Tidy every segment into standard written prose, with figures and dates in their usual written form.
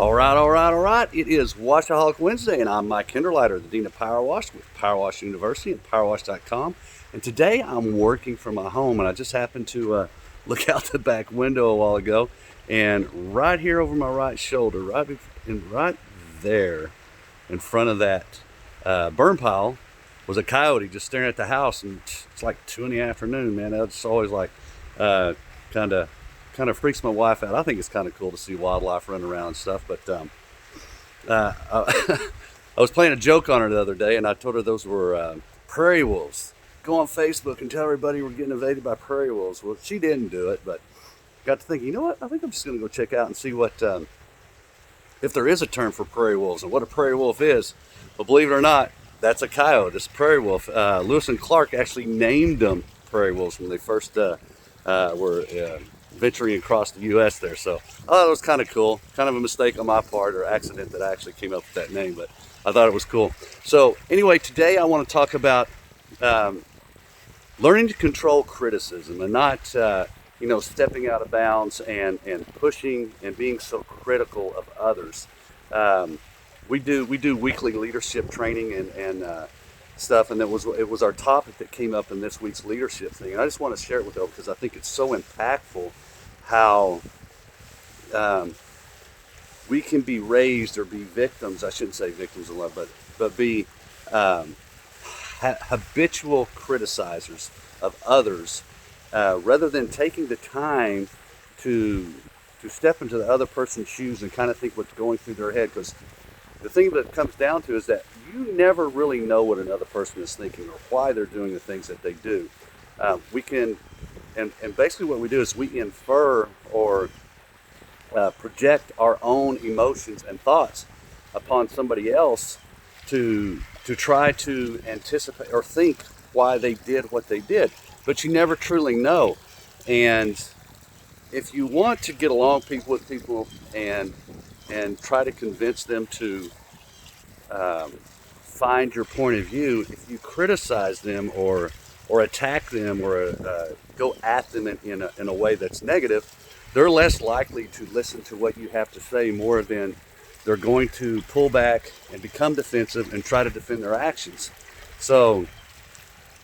All right. It is Washaholic Wednesday, and I'm Mike Kinderleiter, the Dean of Powerwash with Powerwash University and Powerwash.com. And today I'm working from my home, and I just happened to look out the back window a while ago, and right here over my right shoulder, right there in front of that burn pile, was a coyote just staring at the house. And it's like 2 in the afternoon, man. That's always like kind of freaks my wife out. I think it's kind of cool to see wildlife running around and stuff. But I was playing a joke on her the other day, and I told her those were prairie wolves. Go on Facebook and tell everybody we're getting invaded by prairie wolves. Well, she didn't do it, but got to thinking, you know what? I think I'm just going to go check out and see what if there is a term for prairie wolves and what a prairie wolf is. But believe it or not, that's a coyote. It's a prairie wolf. Lewis and Clark actually named them prairie wolves when they first were venturing across the U.S. there. So I thought it was kind of cool. Kind of a mistake on my part or accident that I actually came up with that name, but I thought it was cool. So anyway, today I want to talk about learning to control criticism and not stepping out of bounds and pushing and being so critical of others. We do weekly leadership training and stuff, and it was our topic that came up in this week's leadership thing. And I just want to share it with you because I think it's so impactful how we can be raised or be victims. I shouldn't say victims a lot, but be habitual criticizers of others rather than taking the time to step into the other person's shoes and kind of think what's going through their head. Because the thing that it comes down to is that you never really know what another person is thinking or why they're doing the things that they do. We can, and basically what we do is we infer or project our own emotions and thoughts upon somebody else to try to anticipate or think why they did what they did. But you never truly know. And if you want to get along with people and try to convince them to find your point of view, if you criticize them or attack them or go at them in a way that's negative, they're less likely to listen to what you have to say more than they're going to pull back and become defensive and try to defend their actions. So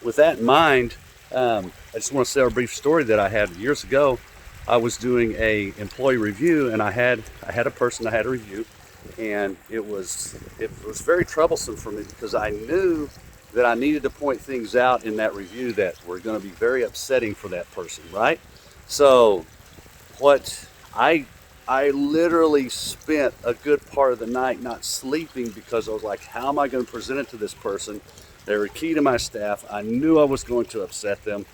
with that in mind, I just want to share a brief story that I had years ago. I was doing a employee review, and I had a person I had to review, and it was very troublesome for me because I knew that I needed to point things out in that review that were going to be very upsetting for that person, right? So what I literally spent a good part of the night not sleeping because I was like, how am I going to present it to this person? They were key to my staff. I knew I was going to upset them,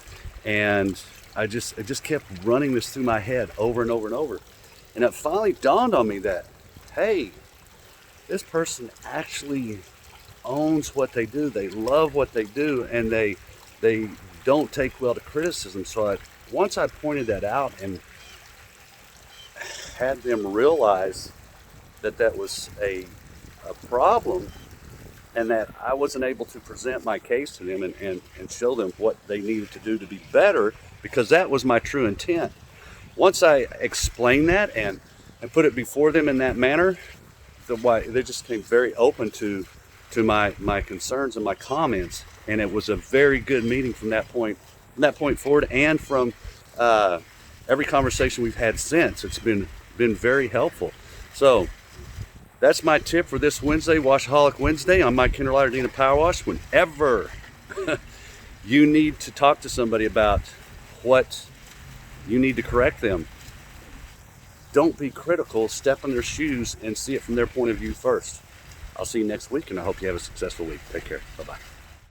and it just kept running this through my head over and over and over. And it finally dawned on me that, hey, this person actually owns what they do. They love what they do, and they don't take well to criticism. So once I pointed that out and had them realize that was a problem and that I wasn't able to present my case to them and show them what they needed to do to be better, because that was my true intent. Once I explained that and put it before them in that manner, they just came very open to my concerns and my comments, and it was a very good meeting from that point forward, and from every conversation we've had since. It's been very helpful. So that's my tip for this Wednesday, Washaholic Wednesday. I'm Mike Kinderleiter, Dean of Powerwash. Whenever you need to talk to somebody about what you need to correct them, don't be critical. Step in their shoes and see it from their point of view first. I'll see you next week, and I hope you have a successful week. Take care. Bye-bye.